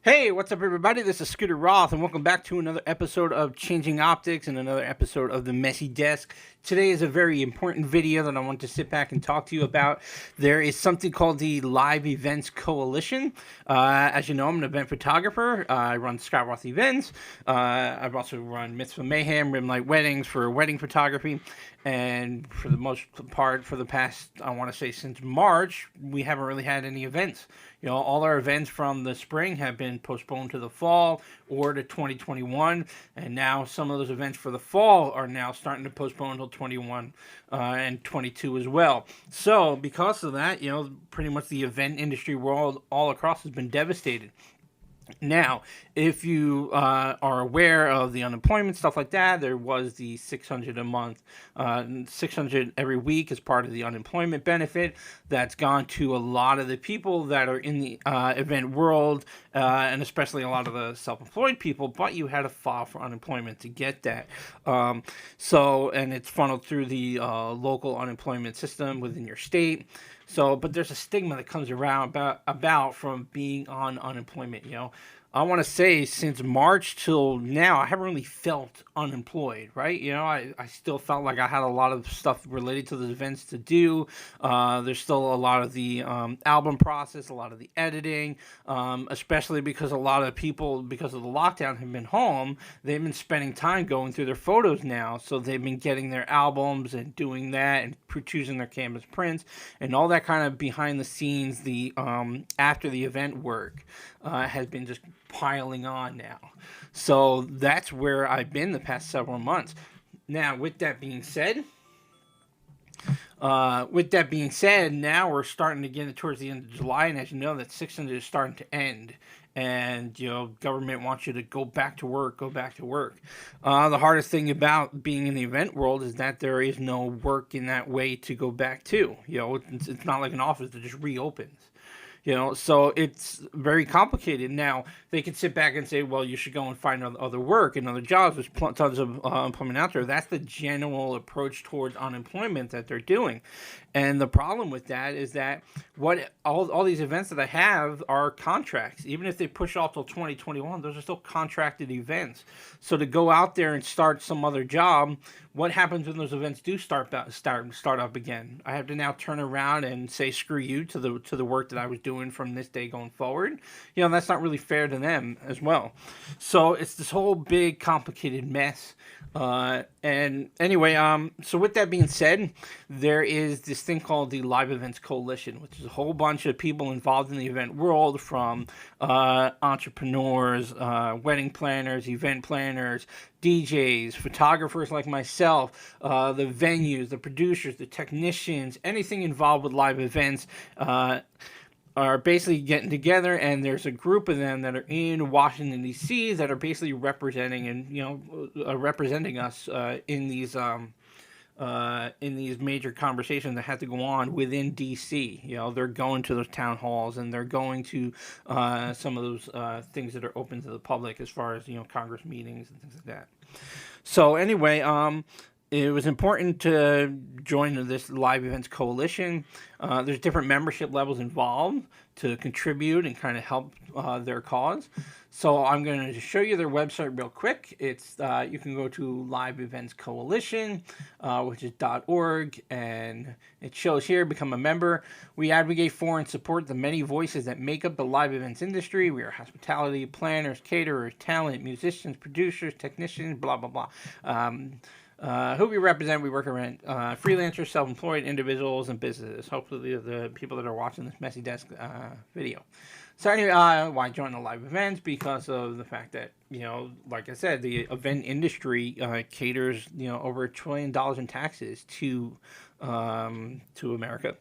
Hey, what's up, everybody? This is Scooter Roth, and welcome back to another episode of Changing Optics and another episode of The Messy Desk. Today is a very important video that I want to sit back and talk to you about. There is something called the Live Events Coalition. As you know, I'm an event photographer. I run Scott Roth Events. I've also run Mitzvah Mayhem, Rim Light Weddings for wedding photography. And for the most part, for the past, I want to say since March, we haven't really had any events. You know, all our events from the spring have been postponed to the fall or to 2021, and now some of those events for the fall are now starting to postpone until 21 and 22 as well. So because of that, pretty much the event industry world all across has been devastated. Now, if you are aware of the unemployment stuff like that, there was the 600 a month, 600 every week as part of the unemployment benefit. That's gone to a lot of the people that are in the event world, and especially a lot of the self-employed people. But you had to file for unemployment to get that. And it's funneled through the local unemployment system within your state. So, but there's a stigma that comes around about from being on unemployment. I want to say since March till now, I haven't really felt unemployed, right? I still felt like I had a lot of stuff related to the events to do. There's still a lot of the album process, a lot of the editing, especially because a lot of people, because of the lockdown, have been home. They've been spending time going through their photos now. So they've been getting their albums and doing that and choosing their canvas prints and all that kind of behind the scenes, the after the event work has been just piling on now. So that's where I've been the past several months. Now, with that being said, now we're starting to get towards the end of July, and as you know, that 600 is starting to end. And, government wants you to go back to work. The hardest thing about being in the event world is that there is no work in that way to go back to. It's not like an office that just reopens. So it's very complicated. Now, they can sit back and say, well, you should go and find other work and other jobs. There's tons of employment out there. That's the general approach towards unemployment that they're doing. And the problem with that is that all these events that I have are contracts. Even if they push off till 2021, those are still contracted events. So to go out there and start some other job, what happens when those events do start up again? I have to now turn around and say screw you to the work that I was doing from this day going forward. That's not really fair to them as well. So it's this whole big complicated mess. And anyway, so with that being said, there is this thing called the Live Events Coalition, which is a whole bunch of people involved in the event world, from entrepreneurs, wedding planners, event planners, DJs, photographers like myself, the venues, the producers, the technicians, anything involved with live events, are basically getting together, and there's a group of them that are in Washington D.C. that are basically representing representing us in these major conversations that have to go on within D.C. They're going to those town halls, and they're going to some of those things that are open to the public, as far as Congress meetings and things like that. So anyway, it was important to join this Live Events Coalition. There's different membership levels involved to contribute and kind of help their cause. So I'm going to show you their website real quick. It's you can go to Live Events Coalition, which is .org, and it shows here, become a member. We advocate for and support the many voices that make up the live events industry. We are hospitality, planners, caterers, talent, musicians, producers, technicians, blah, blah, blah. Who we represent, we work around freelancers, self-employed individuals, and businesses. Hopefully the people that are watching this Messy Desk video. So anyway, why join the live events? Because of the fact that, like I said, the event industry caters, over $1 trillion in taxes to America.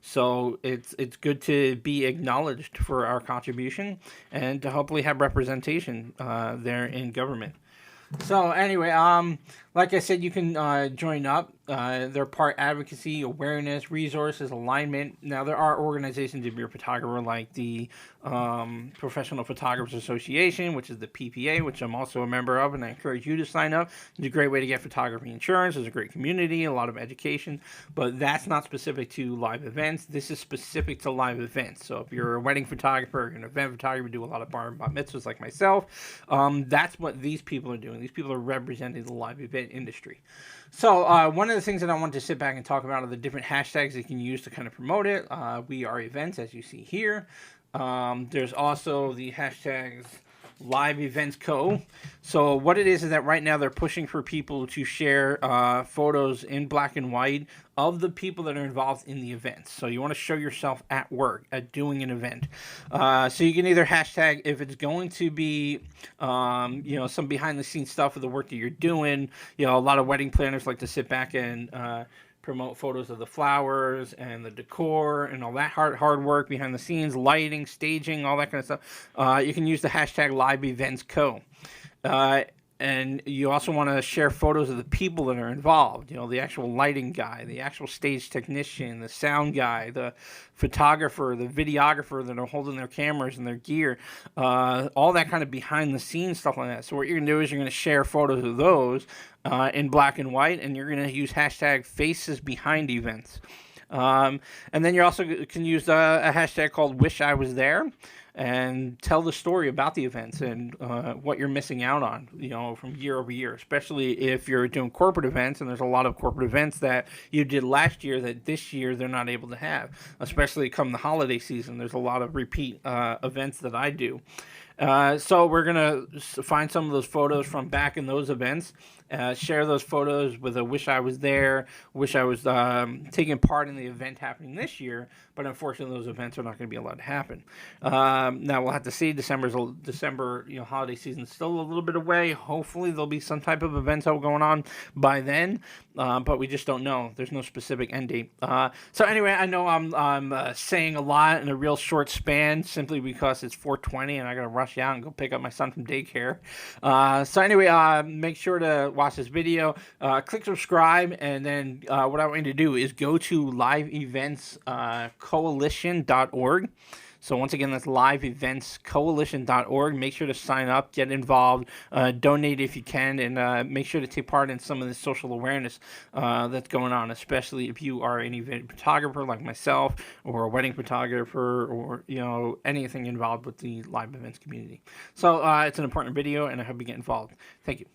So it's good to be acknowledged for our contribution and to hopefully have representation there in government. So anyway, like I said, you can join up They're part advocacy, awareness, resources, alignment. Now, there are organizations if you're a photographer like the Professional Photographers Association, which is the PPA, which I'm also a member of, and I encourage you to sign up. It's a great way to get photography insurance. There's a great community, a lot of education, but that's not specific to live events. This is specific to live events. So if you're a wedding photographer, you're an event photographer, do a lot of bar and bat mitzvahs like myself, that's what these people are doing. These people are representing the live event industry. So one of the things that I want to sit back and talk about are the different hashtags you can use to kind of promote it. We are events, as you see here. There's also the hashtags Live Events Co. So what it is that right now they're pushing for people to share photos in black and white of the people that are involved in the events. So you want to show yourself at work, at doing an event. So you can either hashtag if it's going to be, some behind the scenes stuff of the work that you're doing. A lot of wedding planners like to sit back and promote photos of the flowers and the decor and all that hard work behind the scenes, lighting, staging, all that kind of stuff. You can use the hashtag Live Events Co. And you also want to share photos of the people that are involved. The actual lighting guy, the actual stage technician, the sound guy, the photographer, the videographer that are holding their cameras and their gear, all that kind of behind the scenes stuff like that. So what you're going to do is you're going to share photos of those in black and white, and you're going to use hashtag faces behind events. And then you also can use a hashtag called Wish I Was There, and tell the story about the events and what you're missing out on, from year over year, especially if you're doing corporate events, and there's a lot of corporate events that you did last year that this year they're not able to have, especially come the holiday season. There's a lot of repeat events that I do. So we're going to find some of those photos from back in those events, share those photos with a wish I was there, wish I was taking part in the event happening this year, but unfortunately those events are not going to be allowed to happen. Now we'll have to see. December holiday season is still a little bit away. Hopefully there'll be some type of events going on by then, but we just don't know. There's no specific end date. So anyway, I know I'm saying a lot in a real short span simply because it's 4:20 and I got to rush out and go pick up my son from daycare. So anyway, make sure to watch this video, click subscribe, and then what I want you to do is go to liveeventscoalition.org. So once again, that's liveeventscoalition.org. Make sure to sign up, get involved, donate if you can, and make sure to take part in some of the social awareness that's going on, especially if you are an event photographer like myself, or a wedding photographer, or anything involved with the live events community. So it's an important video, and I hope you get involved. Thank you.